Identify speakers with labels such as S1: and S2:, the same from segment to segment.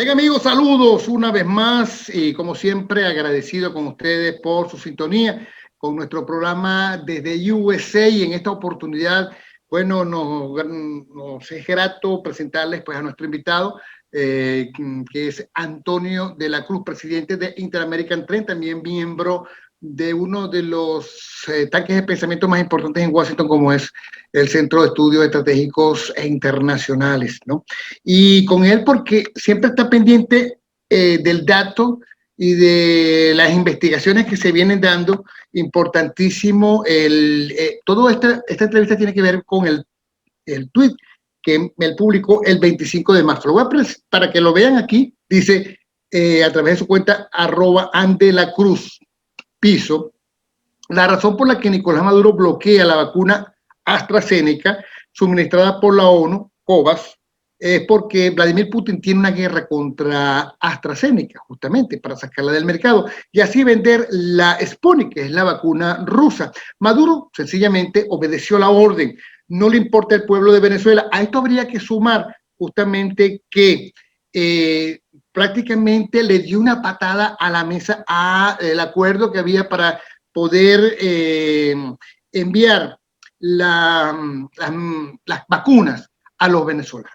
S1: Bien, amigos, saludos una vez más y como siempre agradecido con ustedes por su sintonía con nuestro programa desde USA y en esta oportunidad, bueno, nos es grato presentarles pues a nuestro invitado que es Antonio de la Cruz, presidente de Interamerican Trend, también miembro de uno de los tanques de pensamiento más importantes en Washington, como es el Centro de Estudios Estratégicos e Internacionales, ¿no? Y con él porque siempre está pendiente del dato y de las investigaciones que se vienen dando, importantísimo. Toda esta entrevista tiene que ver con el tweet que él publicó el 25 de marzo. Lo voy a para que lo vean aquí, dice a través de su cuenta @andelacruz piso, la razón por la que Nicolás Maduro bloquea la vacuna AstraZeneca suministrada por la ONU, COVAX, es porque Vladimir Putin tiene una guerra contra AstraZeneca, justamente para sacarla del mercado y así vender la Sputnik, que es la vacuna rusa. Maduro sencillamente obedeció la orden, no le importa el pueblo de Venezuela. A esto habría que sumar justamente que prácticamente le dio una patada a la mesa al acuerdo que había para poder enviar las vacunas a los venezolanos.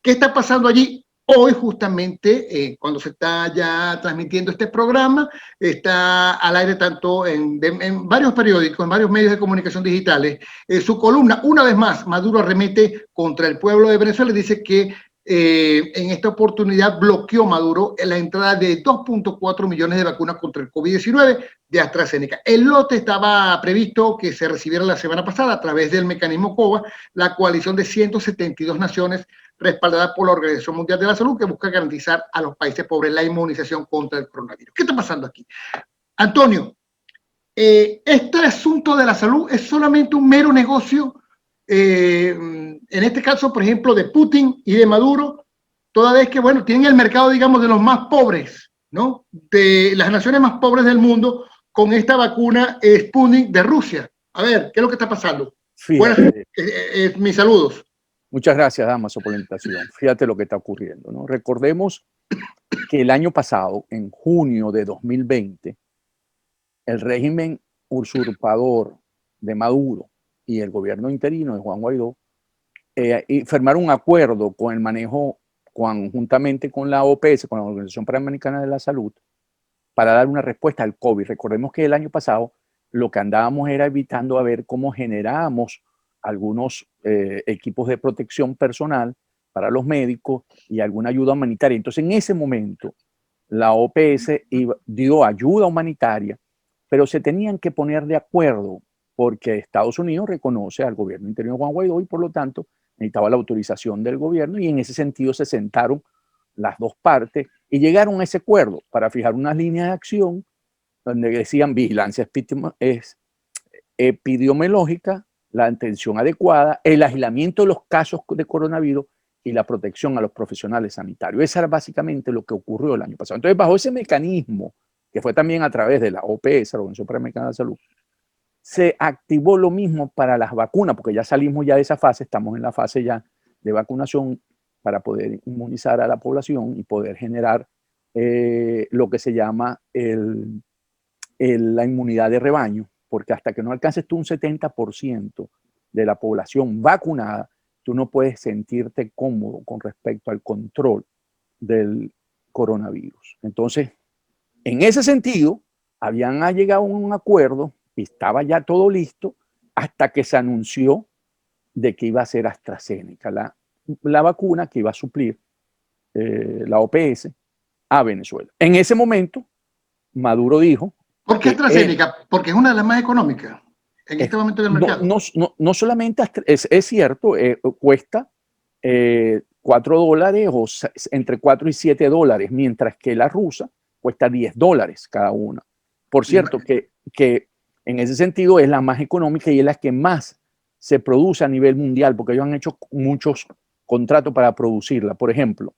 S1: ¿Qué está pasando allí? Hoy justamente, cuando se está ya transmitiendo este programa, está al aire tanto en varios periódicos, en varios medios de comunicación digitales, su columna, una vez más, Maduro arremete contra el pueblo de Venezuela y dice que en esta oportunidad bloqueó Maduro la entrada de 2.4 millones de vacunas contra el COVID-19 de AstraZeneca. El lote estaba previsto que se recibiera la semana pasada a través del mecanismo COVAX, la coalición de 172 naciones respaldada por la Organización Mundial de la Salud, que busca garantizar a los países pobres la inmunización contra el coronavirus. ¿Qué está pasando aquí? Antonio, este asunto de la salud es solamente un mero negocio, en este caso, por ejemplo, de Putin y de Maduro, toda vez que, bueno, tienen el mercado, digamos, de los más pobres, ¿no? De las naciones más pobres del mundo con esta vacuna Sputnik de Rusia. A ver, ¿qué es lo que está pasando?
S2: Fíjate,
S1: Mis saludos.
S2: muchas gracias, Damaso, por la invitación. Fíjate lo que está ocurriendo, ¿no? Recordemos que el año pasado, en junio de 2020, el régimen usurpador de Maduro y el gobierno interino de Juan Guaidó firmaron un acuerdo con el manejo, conjuntamente con la OPS, con la Organización Panamericana de la Salud, para dar una respuesta al COVID. Recordemos que el año pasado lo que andábamos era evitando a ver cómo generábamos algunos equipos de protección personal para los médicos y alguna ayuda humanitaria. Entonces, en ese momento, la OPS dio ayuda humanitaria, pero se tenían que poner de acuerdo porque Estados Unidos reconoce al gobierno interino de Juan Guaidó y por lo tanto necesitaba la autorización del gobierno y en ese sentido se sentaron las dos partes y llegaron a ese acuerdo para fijar unas líneas de acción donde decían vigilancia epidemiológica, la atención adecuada, el aislamiento de los casos de coronavirus y la protección a los profesionales sanitarios. Eso era básicamente lo que ocurrió el año pasado. Entonces, bajo ese mecanismo, que fue también a través de la OPS, la Organización Panamericana de la Salud, se activó lo mismo para las vacunas, porque ya salimos ya de esa fase, estamos en la fase ya de vacunación para poder inmunizar a la población y poder generar lo que se llama la inmunidad de rebaño, porque hasta que no alcances tú un 70% de la población vacunada, tú no puedes sentirte cómodo con respecto al control del coronavirus. Entonces, en ese sentido, habían llegado a un acuerdo y estaba ya todo listo hasta que se anunció de que iba a ser AstraZeneca, la vacuna que iba a suplir la OPS a Venezuela. En ese momento, Maduro dijo...
S1: ¿Por qué AstraZeneca? Porque es una de las más económicas en este momento del mercado.
S2: No solamente es cierto, cuesta $4 o entre 4 y 7 dólares, mientras que la rusa cuesta $10 cada una. Por cierto, que en ese sentido es la más económica y es la que más se produce a nivel mundial, porque ellos han hecho muchos contratos para producirla. Por ejemplo,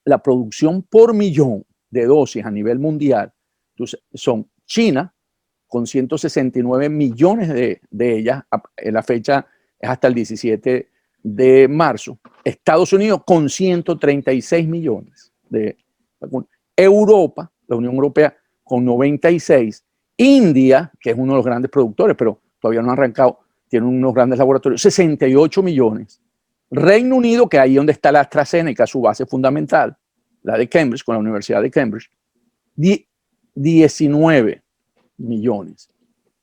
S2: la producción por millón de dosis a nivel mundial son China, con 169 millones de ellas, la fecha es hasta el 17 de marzo. Estados Unidos con 136 millones. de vacunas. Europa, la Unión Europea, con 96. India, que es uno de los grandes productores, pero todavía no ha arrancado, tiene unos grandes laboratorios, 68 millones. Reino Unido, que ahí donde está la AstraZeneca, su base fundamental, la de Cambridge, con la Universidad de Cambridge, 19 millones.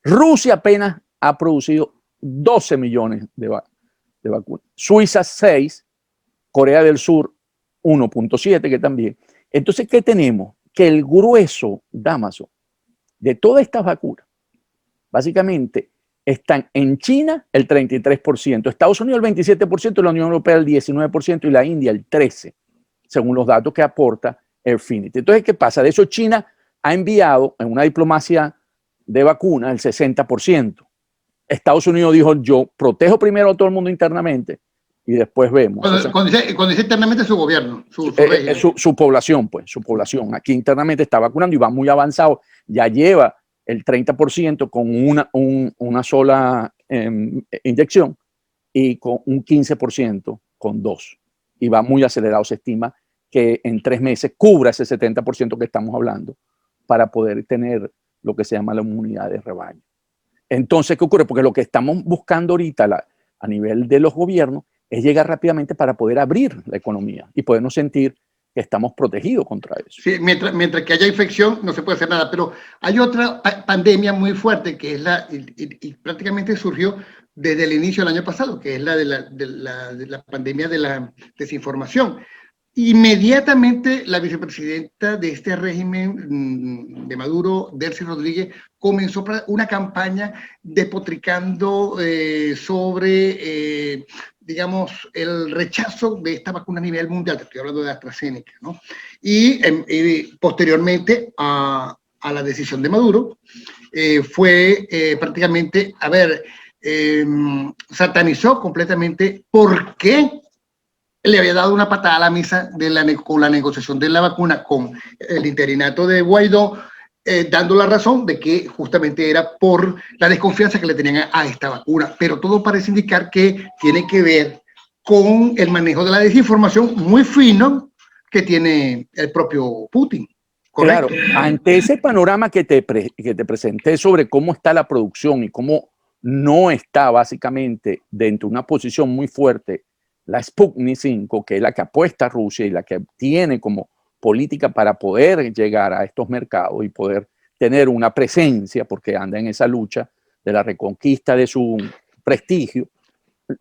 S2: Rusia apenas ha producido 12 millones de vacunas. Suiza 6, Corea del Sur 1.7, que también. Entonces, ¿qué tenemos? Que el grueso, Dámaso, de todas estas vacunas, básicamente están en China el 33%, Estados Unidos el 27%, la Unión Europea el 19% y la India el 13%, según los datos que aporta Airfinity. Entonces, ¿qué pasa? De eso China ha enviado en una diplomacia de vacunas el 60%. Estados Unidos dijo, yo protejo primero a todo el mundo internamente y después vemos.
S1: Cuando dice internamente su gobierno,
S2: su población, pues, su población. Aquí internamente está vacunando y va muy avanzado. Ya lleva el 30% con una sola inyección y con un 15% con 2. Y va muy acelerado. Se estima que en 3 meses cubra ese 70% que estamos hablando para poder tener lo que se llama la inmunidad de rebaño. Entonces, ¿qué ocurre? Porque lo que estamos buscando ahorita a nivel de los gobiernos es llegar rápidamente para poder abrir la economía y podernos sentir que estamos protegidos contra eso.
S1: Sí, mientras que haya infección no se puede hacer nada, pero hay otra pandemia muy fuerte que es y prácticamente surgió desde el inicio del año pasado, que es la de la pandemia de la desinformación. Inmediatamente la vicepresidenta de este régimen de Maduro, Delcy Rodríguez, comenzó una campaña despotricando sobre, digamos, el rechazo de esta vacuna a nivel mundial. Te estoy hablando de AstraZeneca, ¿no? Y posteriormente a la decisión de Maduro, fue prácticamente, satanizó completamente por qué le había dado una patada a la misa con la negociación de la vacuna con el interinato de Guaidó, dando la razón de que justamente era por la desconfianza que le tenían a esta vacuna. Pero todo parece indicar que tiene que ver con el manejo de la desinformación muy fino que tiene el propio Putin.
S2: ¿Correcto? Claro, ante ese panorama que te presenté sobre cómo está la producción y cómo no está básicamente dentro de una posición muy fuerte la Sputnik 5, que es la que apuesta a Rusia y la que tiene como política para poder llegar a estos mercados y poder tener una presencia, porque anda en esa lucha de la reconquista de su prestigio,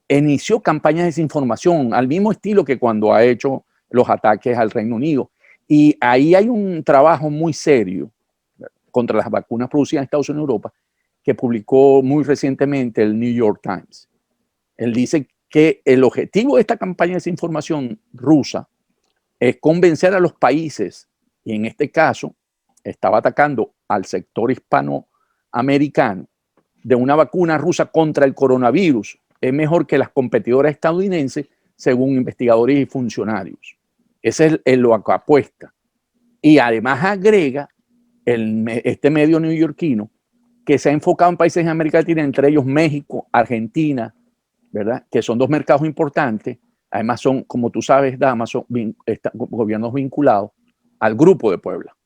S2: inició campañas de desinformación al mismo estilo que cuando ha hecho los ataques al Reino Unido. Y ahí hay un trabajo muy serio contra las vacunas producidas en Estados Unidos y Europa que publicó muy recientemente el New York Times. Él dice que el objetivo de esta campaña de desinformación rusa es convencer a los países, y en este caso estaba atacando al sector hispanoamericano, de una vacuna rusa contra el coronavirus es mejor que las competidoras estadounidenses, según investigadores y funcionarios. Ese es lo que apuesta. Y además agrega este medio neoyorquino que se ha enfocado en países de América Latina, entre ellos México, Argentina, ¿verdad? Que son 2 mercados importantes. Además son, como tú sabes, Damas, son gobiernos vinculados al Grupo de Puebla.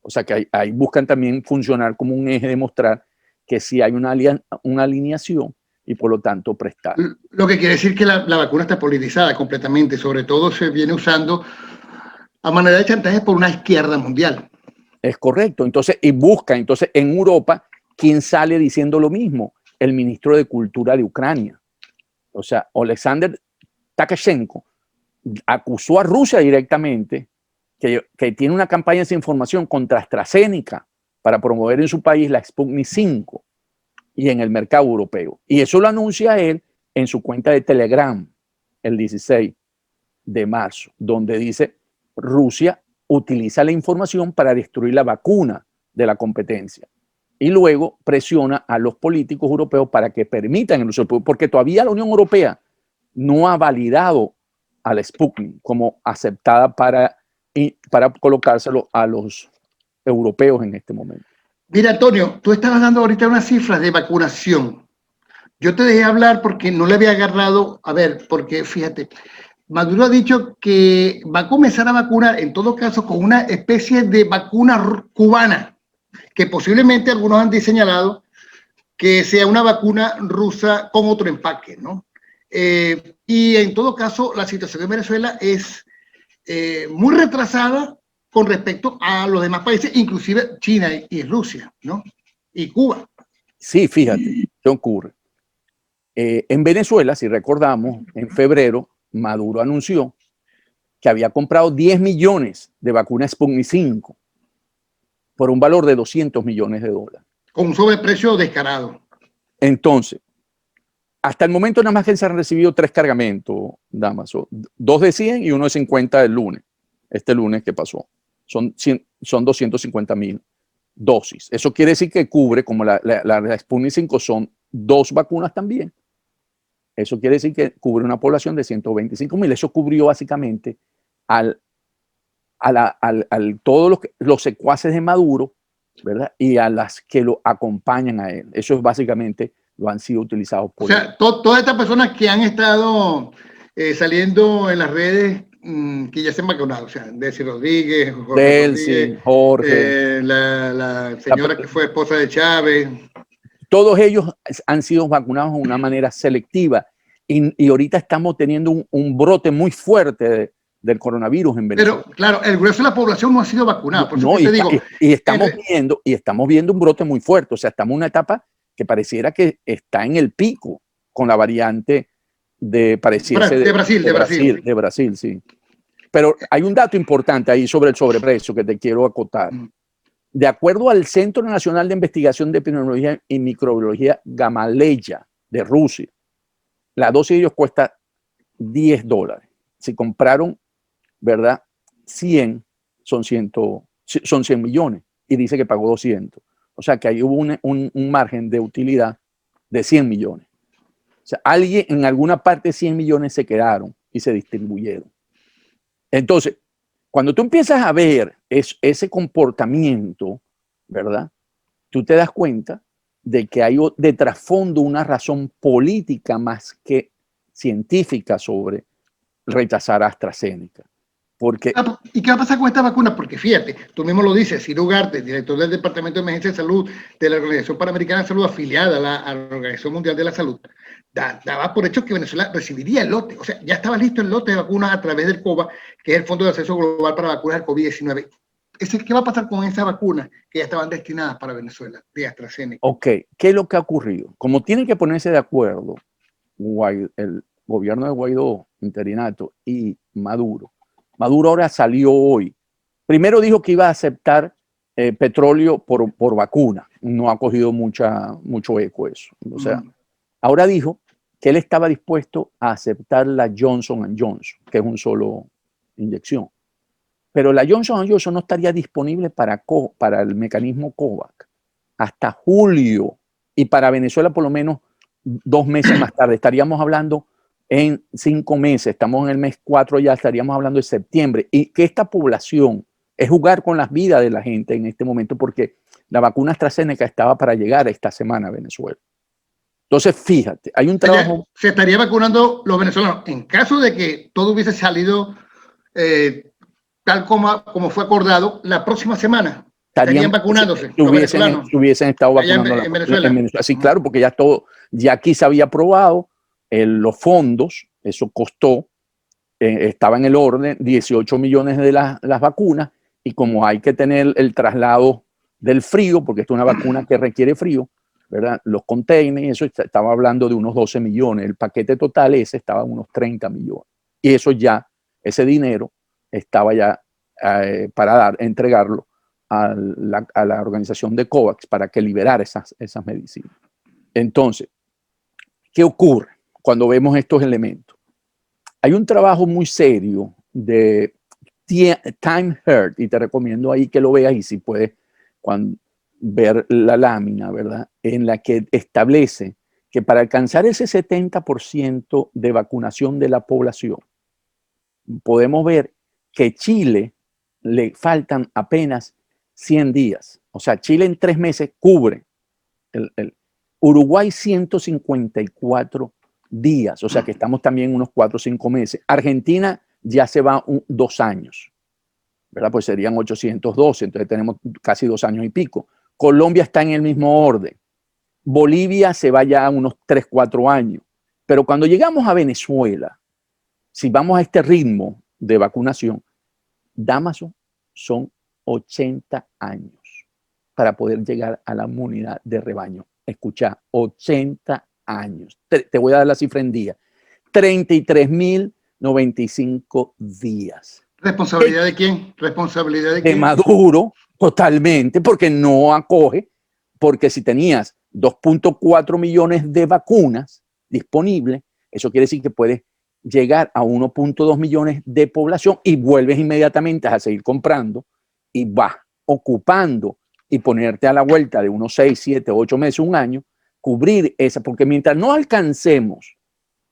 S2: O sea que ahí buscan también funcionar como un eje de mostrar que sí hay una alineación y por lo tanto prestar.
S1: Lo que quiere decir que la vacuna está politizada completamente, sobre todo se viene usando a manera de chantaje por una izquierda mundial.
S2: Es correcto, entonces, y busca, entonces en Europa, ¿quién sale diciendo lo mismo? El ministro de Cultura de Ucrania. O sea, Alexander Takashenko acusó a Rusia directamente que tiene una campaña de desinformación contra AstraZeneca para promover en su país la Sputnik 5 y en el mercado europeo. Y eso lo anuncia él en su cuenta de Telegram el 16 de marzo, donde dice Rusia utiliza la información para destruir la vacuna de la competencia. Y luego presiona a los políticos europeos para que permitan el uso, porque todavía la Unión Europea no ha validado a la Sputnik como aceptada para colocárselo a los europeos en este momento.
S1: Mira, Antonio, tú estabas dando ahorita unas cifras de vacunación. Yo te dejé hablar porque no le había agarrado, porque fíjate, Maduro ha dicho que va a comenzar a vacunar, en todo caso, con una especie de vacuna cubana, que posiblemente algunos han señalado que sea una vacuna rusa con otro empaque, ¿no? Y en todo caso, la situación en Venezuela es muy retrasada con respecto a los demás países, inclusive China y Rusia, ¿no? Y Cuba.
S2: Sí, fíjate, ¿qué ocurre? En Venezuela, si recordamos, en febrero, Maduro anunció que había comprado 10 millones de vacunas Sputnik 5 por un valor de 200 millones de dólares.
S1: Con un sobreprecio descarado.
S2: Entonces, hasta el momento nada más que se han recibido 3 cargamentos, Damaso. 2 de 100 y uno de 50 el lunes. Este lunes que pasó. Son 250.000 dosis. Eso quiere decir que cubre, como la Sputnik 5 son 2 vacunas también. Eso quiere decir que cubre una población de 125.000. Eso cubrió básicamente a todos los secuaces de Maduro, ¿verdad? Y a las que lo acompañan a él. Eso es básicamente lo han sido utilizados por
S1: él. O sea, todas estas personas que han estado saliendo en las redes que ya se han vacunado, o sea, Delcy Rodríguez,
S2: Jorge,
S1: la señora que fue esposa de Chávez.
S2: Todos ellos han sido vacunados de una manera selectiva y ahorita estamos teniendo un brote muy fuerte del coronavirus en Venezuela.
S1: Pero claro, el grueso de la población no ha sido vacunado. Por
S2: no, eso estamos viendo un brote muy fuerte. O sea, estamos en una etapa que pareciera que está en el pico con la variante de Brasil, sí. Pero hay un dato importante ahí sobre el sobreprecio que te quiero acotar. De acuerdo al Centro Nacional de Investigación de Epidemiología y Microbiología Gamaleya de Rusia, la dosis de ellos cuesta $10. Si compraron, ¿verdad? 100, son 100 millones y dice que pagó 200. O sea que ahí hubo un margen de utilidad de 100 millones. O sea, en alguna parte 100 millones se quedaron y se distribuyeron. Entonces, cuando tú empiezas a ver ese comportamiento, ¿verdad? Tú te das cuenta de que hay de trasfondo una razón política más que científica sobre rechazar a AstraZeneca. Porque,
S1: ¿y qué va a pasar con esta vacuna? Porque fíjate, tú mismo lo dices, Ciro Ugarte, director del Departamento de Emergencia de Salud de la Organización Panamericana de Salud, afiliada a la Organización Mundial de la Salud, daba por hecho que Venezuela recibiría el lote, o sea, ya estaba listo el lote de vacunas a través del COVA, que es el Fondo de Acceso Global para Vacunas del COVID-19. ¿Qué va a pasar con esas vacunas que ya estaban destinadas para Venezuela, de AstraZeneca?
S2: Ok, ¿qué es lo que ha ocurrido? Como tienen que ponerse de acuerdo el gobierno de Guaidó, interinato, y Maduro ahora salió hoy. Primero dijo que iba a aceptar petróleo por vacuna. No ha cogido mucho eco eso. O sea, ahora dijo que él estaba dispuesto a aceptar la Johnson & Johnson, que es un solo inyección. Pero la Johnson & Johnson no estaría disponible para el mecanismo COVAX hasta julio. Y para Venezuela por lo menos 2 meses más tarde. Estaríamos hablando en 5 meses, estamos en el mes 4 ya, estaríamos hablando de septiembre, y que esta población es jugar con las vidas de la gente en este momento, porque la vacuna AstraZeneca estaba para llegar esta semana a Venezuela. Entonces, fíjate, hay un trabajo...
S1: Se estaría vacunando los venezolanos, en caso de que todo hubiese salido tal como fue acordado, la próxima semana. Estarían vacunándose.
S2: Hubiesen estado vacunando en Venezuela. Sí, claro, porque ya aquí se había aprobado los fondos, eso costó, estaba en el orden, 18 millones de las vacunas, y como hay que tener el traslado del frío, porque esto es una vacuna que requiere frío, ¿verdad? Los containers, eso estaba hablando de unos 12 millones, el paquete total ese estaba en unos 30 millones, y eso ya, ese dinero estaba ya para entregarlo a la organización de COVAX para que liberara esas medicinas. Entonces, ¿qué ocurre cuando vemos estos elementos? Hay un trabajo muy serio de Time Heard, y te recomiendo ahí que lo veas, y si puedes ver la lámina, ¿verdad? En la que establece que para alcanzar ese 70% de vacunación de la población, podemos ver que Chile le faltan apenas 100 días. O sea, Chile en 3 meses cubre. Uruguay 154 días, o sea que estamos también unos 4 o 5 meses. Argentina ya se va 2 años, ¿verdad? Pues serían 812, entonces tenemos casi 2 años y pico. Colombia está en el mismo orden. Bolivia se va ya a unos 3, 4 años. Pero cuando llegamos a Venezuela, si vamos a este ritmo de vacunación, Damaso, son 80 años para poder llegar a la inmunidad de rebaño. Escucha, 80 años. Te voy a dar la cifra en día. 33.095 días.
S1: ¿Responsabilidad de quién? ¿Responsabilidad de quién?
S2: De Maduro, totalmente, porque no acoge, porque si tenías 2.4 millones de vacunas disponibles, eso quiere decir que puedes llegar a 1.2 millones de población y vuelves inmediatamente a seguir comprando y vas ocupando y ponerte a la vuelta de unos 6, 7, 8 meses, un año, cubrir esa, porque mientras no alcancemos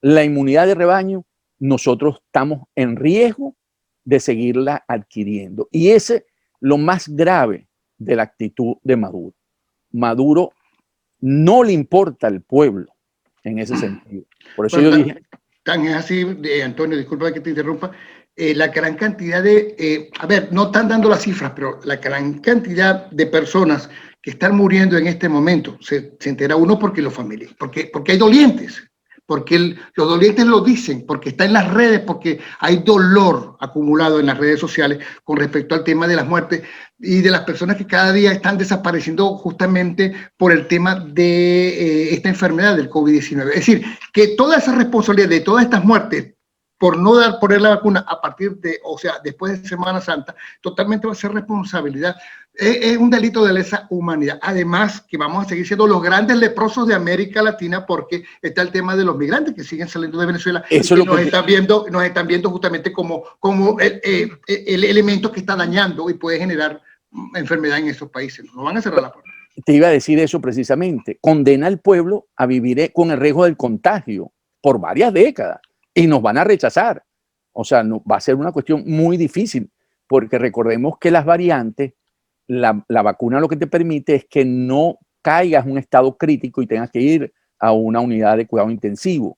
S2: la inmunidad de rebaño, nosotros estamos en riesgo de seguirla adquiriendo. Y ese es lo más grave de la actitud de Maduro. Maduro no le importa al pueblo en ese sentido. Por eso yo dije...
S1: Tan es así, Antonio, disculpa que te interrumpa, la gran cantidad de, a ver, no están dando las cifras, pero la gran cantidad de personas que están muriendo en este momento, se entera uno porque los familiares, porque hay dolientes, porque los dolientes lo dicen, porque está en las redes, porque hay dolor acumulado en las redes sociales con respecto al tema de las muertes y de las personas que cada día están desapareciendo justamente por el tema de esta enfermedad del COVID-19. Es decir, que toda esa responsabilidad de todas estas muertes por no poner la vacuna a partir de, o sea, después de Semana Santa, totalmente va a ser responsabilidad. Es un delito de lesa humanidad. Además, que vamos a seguir siendo los grandes leprosos de América Latina porque está el tema de los migrantes que siguen saliendo de Venezuela.
S2: Eso
S1: y que nos están viendo justamente como el elemento que está dañando y puede generar enfermedad en esos países. No van a cerrar la puerta.
S2: Te iba a decir eso precisamente. Condena al pueblo a vivir con el riesgo del contagio por varias décadas y nos van a rechazar. O sea, no, va a ser una cuestión muy difícil porque recordemos que las variantes, la vacuna lo que te permite es que no caigas en un estado crítico y tengas que ir a una unidad de cuidado intensivo.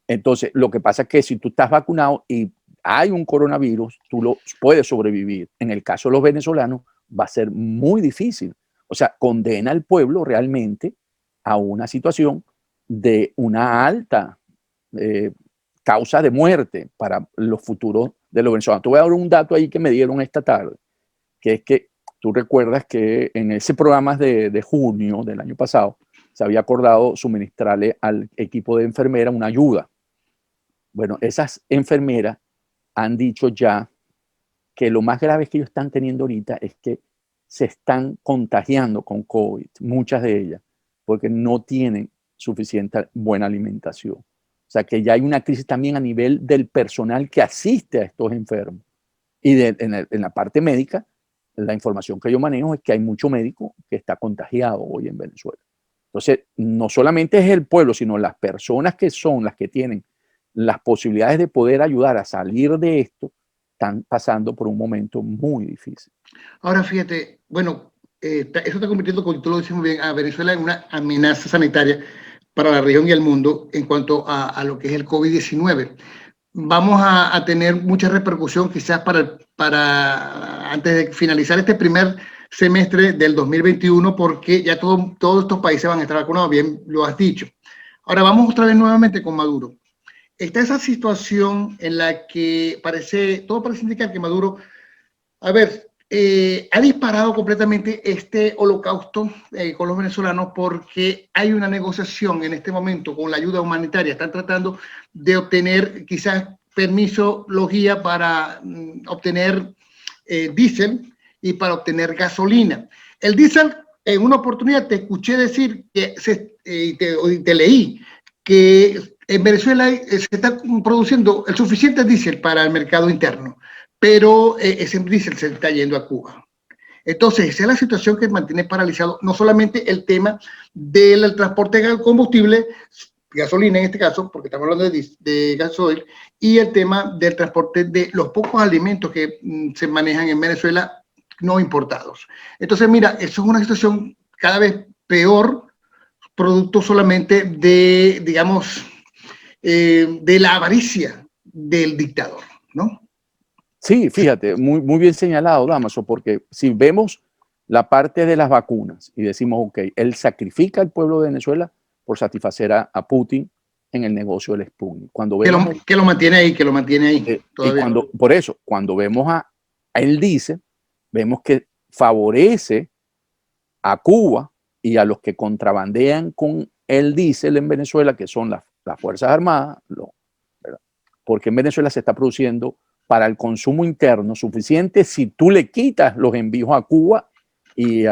S2: Entonces, lo que pasa es que si tú estás vacunado y hay un coronavirus, tú lo puedes sobrevivir. En el caso de los venezolanos, va a ser muy difícil. O sea, condena al pueblo realmente a una situación de una alta causa de muerte para los futuros de los venezolanos. Te voy a dar un dato ahí que me dieron esta tarde, que es que tú recuerdas que en ese programa de junio del año pasado se había acordado suministrarle al equipo de enfermeras una ayuda. Bueno, esas enfermeras han dicho ya que lo más grave que ellos están teniendo ahorita es que se están contagiando con COVID, muchas de ellas, porque no tienen suficiente buena alimentación. O sea que ya hay una crisis también a nivel del personal que asiste a estos enfermos. Y en la parte médica, la información que yo manejo es que hay mucho médico que está contagiado hoy en Venezuela. Entonces, no solamente es el pueblo, sino las personas que son las que tienen las posibilidades de poder ayudar a salir de esto, están pasando por un momento muy difícil.
S1: Ahora, fíjate, bueno, eso está convirtiendo, como tú lo dices muy bien, a Venezuela en una amenaza sanitaria para la región y el mundo en cuanto a lo que es el COVID-19. Vamos a tener mucha repercusión quizás para antes de finalizar este primer semestre del 2021, porque ya todos estos países van a estar vacunados, bien lo has dicho. Ahora vamos otra vez nuevamente con Maduro. Está esa situación en la que todo parece indicar que Maduro, a ver, ha disparado completamente este holocausto con los venezolanos porque hay una negociación en este momento con la ayuda humanitaria. Están tratando de obtener quizás permiso, logía para obtener diésel y para obtener gasolina. El diésel, en una oportunidad te escuché decir que te leí que en Venezuela se está produciendo el suficiente diésel para el mercado interno, pero ese diésel se está yendo a Cuba. Entonces, esa es la situación que mantiene paralizado no solamente el tema del transporte de combustible, gasolina en este caso, porque estamos hablando de gasoil, y el tema del transporte de los pocos alimentos que se manejan en Venezuela no importados. Entonces, mira, eso es una situación cada vez peor, producto solamente de, digamos, de la avaricia del dictador, ¿no?
S2: Sí, fíjate, muy bien señalado, Damaso, porque si vemos la parte de las vacunas y decimos, ok, él sacrifica al pueblo de Venezuela por satisfacer a Putin en el negocio del Sputnik. Cuando vemos
S1: que lo mantiene ahí
S2: y
S1: todavía.
S2: por eso, cuando vemos a él dice, vemos que favorece a Cuba y a los que contrabandean con el diésel en Venezuela, que son las Fuerzas Armadas, ¿verdad? Porque en Venezuela se está produciendo para el consumo interno suficiente si tú le quitas los envíos a Cuba y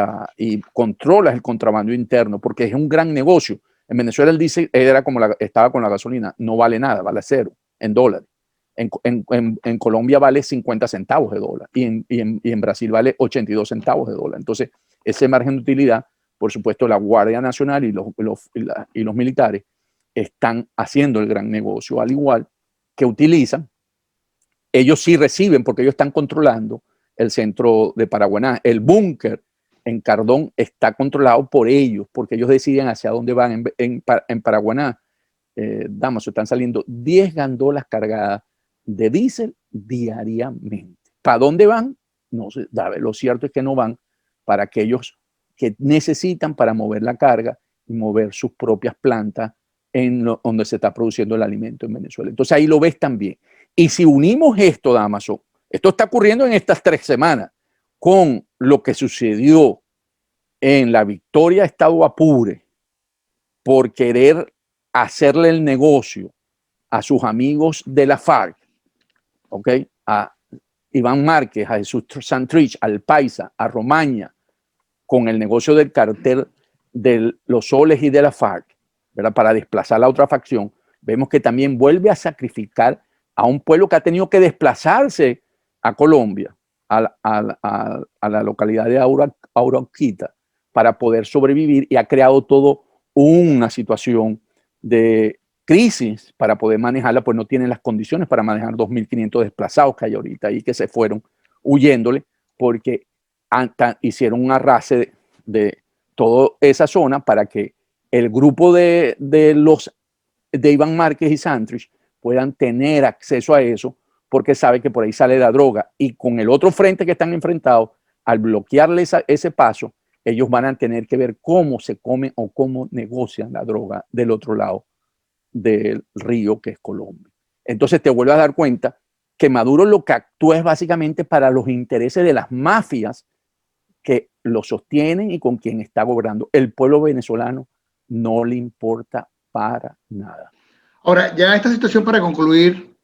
S2: controlas el contrabando interno, porque es un gran negocio. En Venezuela el diésel estaba con la gasolina, no vale nada, vale cero en dólares. En Colombia vale 50 centavos de dólar y en Brasil vale 82 centavos de dólar. Entonces, ese margen de utilidad, por supuesto, la Guardia Nacional y los militares están haciendo el gran negocio, al igual que utilizan, ellos sí reciben porque ellos están controlando el centro de Paraguaná. El búnker en Cardón está controlado por ellos, porque ellos deciden hacia dónde van en Paraguaná. Damaso, están saliendo 10 gandolas cargadas de diésel diariamente. ¿Para dónde van? No sé, lo cierto es que no van para aquellos que necesitan para mover la carga y mover sus propias plantas donde se está produciendo el alimento en Venezuela. Entonces ahí lo ves también. Y si unimos esto, Damaso, esto está ocurriendo en estas 3 semanas, con lo que sucedió en la Victoria Estado Apure por querer hacerle el negocio a sus amigos de la FARC, ¿ok? A Iván Márquez, a Jesús Santrich, al Paisa, a Romaña, con el negocio del cartel de los soles y de la FARC, ¿verdad? Para desplazar la otra facción, vemos que también vuelve a sacrificar a un pueblo que ha tenido que desplazarse a Colombia, a la localidad de Arauquita, para poder sobrevivir, y ha creado todo una situación de crisis para poder manejarla, pues no tienen las condiciones para manejar 2.500 desplazados que hay ahorita y que se fueron huyéndole porque hicieron un arrase de toda esa zona para que el grupo de Iván Márquez y Santrich puedan tener acceso a eso, porque sabe que por ahí sale la droga, y con el otro frente que están enfrentados, al bloquearle ese paso, ellos van a tener que ver cómo se comen o cómo negocian la droga del otro lado del río, que es Colombia. Entonces te vuelves a dar cuenta que Maduro lo que actúa es básicamente para los intereses de las mafias que lo sostienen y con quien está gobernando. El pueblo venezolano no le importa para nada.
S1: Ahora, ya esta situación, para concluir,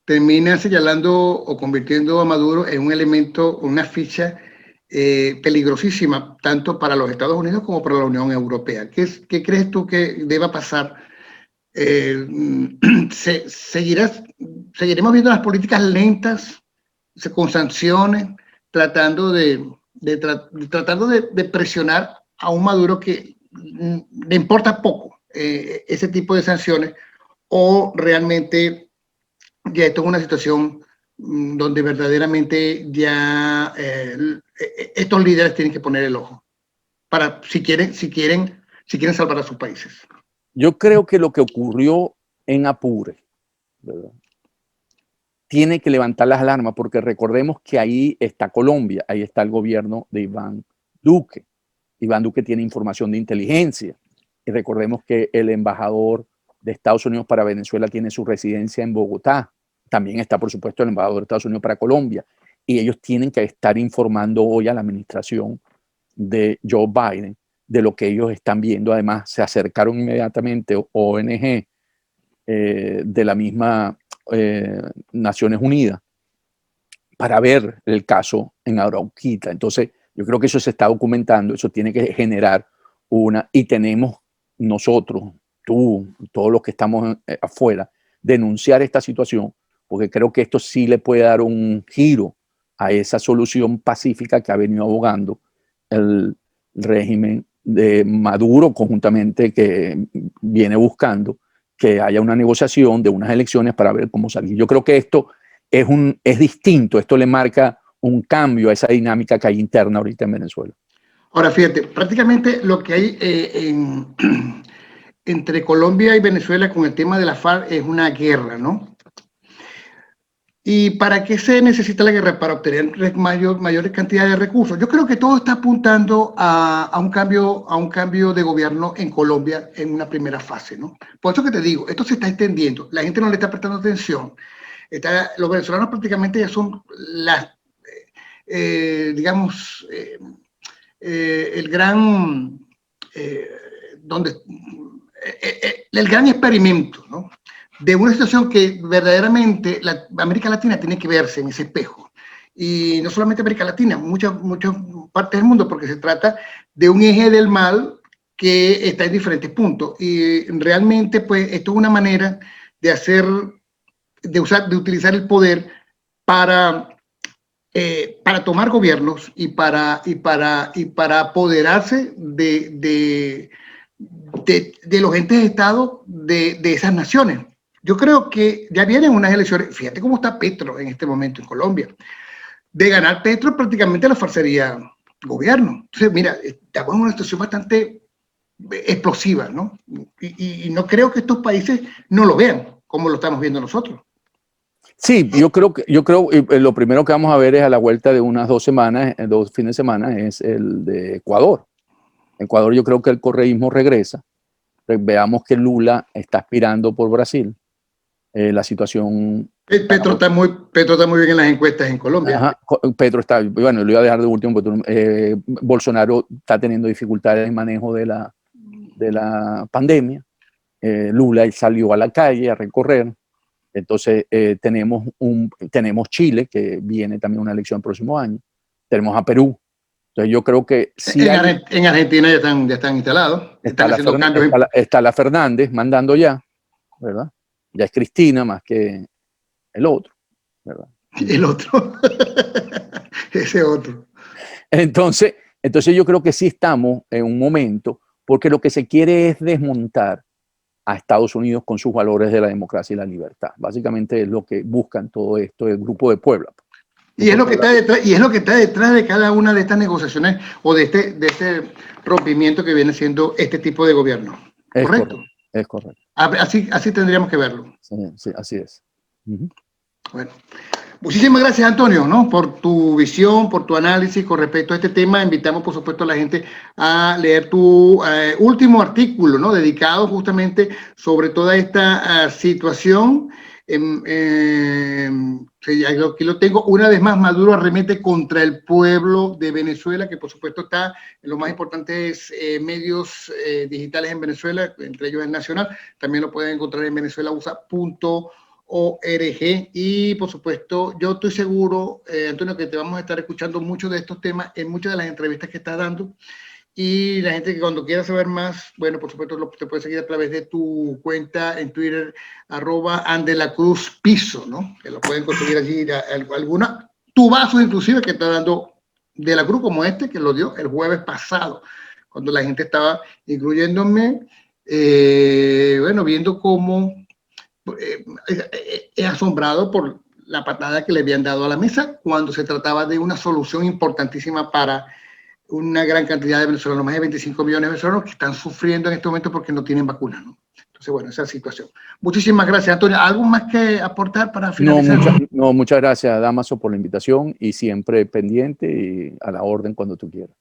S1: termina señalando o convirtiendo a Maduro en un elemento, una ficha peligrosísima, tanto para los Estados Unidos como para la Unión Europea. ¿Qué crees tú que deba pasar? ¿Seguiremos viendo las políticas lentas, con sanciones, tratando de presionar a un Maduro que le importa poco ese tipo de sanciones, o realmente ya esto es una situación donde verdaderamente ya estos líderes tienen que poner el ojo para si quieren salvar a sus países?
S2: Yo creo que lo que ocurrió en Apure, ¿verdad?, tiene que levantar las alarmas, porque recordemos que ahí está Colombia, ahí está el gobierno de Iván Duque. Iván Duque tiene información de inteligencia, y recordemos que el embajador de Estados Unidos para Venezuela tiene su residencia en Bogotá. También está, por supuesto, el embajador de Estados Unidos para Colombia, y ellos tienen que estar informando hoy a la administración de Joe Biden de lo que ellos están viendo. Además, se acercaron inmediatamente ONG de la misma Naciones Unidas para ver el caso en Arauquita. Entonces, yo creo que eso se está documentando, eso tiene que generar y tenemos nosotros, tú, todos los que estamos afuera, denunciar esta situación, porque creo que esto sí le puede dar un giro a esa solución pacífica que ha venido abogando el régimen de Maduro, conjuntamente, que viene buscando que haya una negociación de unas elecciones para ver cómo salir. Yo creo que esto es distinto, esto le marca un cambio a esa dinámica que hay interna ahorita en Venezuela.
S1: Ahora, fíjate, prácticamente lo que hay entre Colombia y Venezuela con el tema de la FARC es una guerra, ¿no? ¿Y para qué se necesita la guerra? Para obtener mayores cantidades de recursos. Yo creo que todo está apuntando a un cambio de gobierno en Colombia en una primera fase, ¿no? Por eso que te digo, esto se está extendiendo, la gente no le está prestando atención. Los venezolanos prácticamente ya son digamos, el gran, el gran experimento, ¿no? De una situación que verdaderamente América Latina tiene que verse en ese espejo. Y no solamente América Latina, muchas partes del mundo, porque se trata de un eje del mal que está en diferentes puntos. Y realmente, pues, esto es una manera de utilizar el poder para tomar gobiernos y para apoderarse de los entes de Estado de esas naciones. Yo creo que ya vienen unas elecciones. Fíjate cómo está Petro en este momento en Colombia. De ganar Petro prácticamente la farsería gobierno. Entonces, mira, estamos en una situación bastante explosiva, ¿no? Y no creo que estos países no lo vean como lo estamos viendo nosotros.
S2: Sí, yo creo lo primero que vamos a ver es a la vuelta de unas 2 semanas, 2 fines de semana, es el de Ecuador. Ecuador, yo creo que el correísmo regresa. Veamos que Lula está aspirando por Brasil. La situación...
S1: Petro está muy bien en las encuestas en Colombia.
S2: Ajá, Petro está, bueno, lo iba a dejar de último, pero Bolsonaro está teniendo dificultades en el manejo de la pandemia. Lula salió a la calle a recorrer. Entonces tenemos Chile, que viene también una elección el próximo año. Tenemos a Perú. Entonces yo creo que sí
S1: en Argentina ya están instalados.
S2: Está la Fernández mandando ya, ¿verdad? Ya es Cristina más que el otro, ¿verdad?
S1: El otro. Ese otro.
S2: Entonces yo creo que sí estamos en un momento, porque lo que se quiere es desmontar a Estados Unidos con sus valores de la democracia y la libertad. Básicamente es lo que buscan todo esto, el Grupo de Puebla.
S1: Y es lo que está detrás de cada una de estas negociaciones o de este rompimiento que viene siendo este tipo de gobierno. ¿Correcto?
S2: Es correcto.
S1: Así tendríamos que verlo.
S2: Sí, así es.
S1: Bueno, muchísimas gracias, Antonio, ¿no? Por tu visión, por tu análisis con respecto a este tema. Invitamos, por supuesto, a la gente a leer tu último artículo, ¿no? Dedicado justamente sobre toda esta situación. Aquí lo tengo. Una vez más, Maduro arremete contra el pueblo de Venezuela, que por supuesto está en los más importantes medios digitales en Venezuela, entre ellos el Nacional. También lo pueden encontrar en venezuelausa.org. Y por supuesto, yo estoy seguro, Antonio, que te vamos a estar escuchando muchos de estos temas en muchas de las entrevistas que estás dando. Y la gente que cuando quiera saber más, bueno, por supuesto, te puedes seguir a través de tu cuenta en Twitter, @andelacruzpiso, ¿no? Que lo pueden conseguir allí, alguna tubazos inclusive que está dando de la Cruz, como este, que lo dio el jueves pasado, cuando la gente estaba, incluyéndome, bueno, viendo cómo asombrado por la patada que le habían dado a la mesa cuando se trataba de una solución importantísima para una gran cantidad de venezolanos, más de 25 millones de venezolanos que están sufriendo en este momento porque no tienen vacunas, ¿no? Entonces, bueno, esa situación. Muchísimas gracias, Antonio. ¿Algo más que aportar para finalizar?
S2: Muchas gracias, Damaso, por la invitación y siempre pendiente y a la orden cuando tú quieras.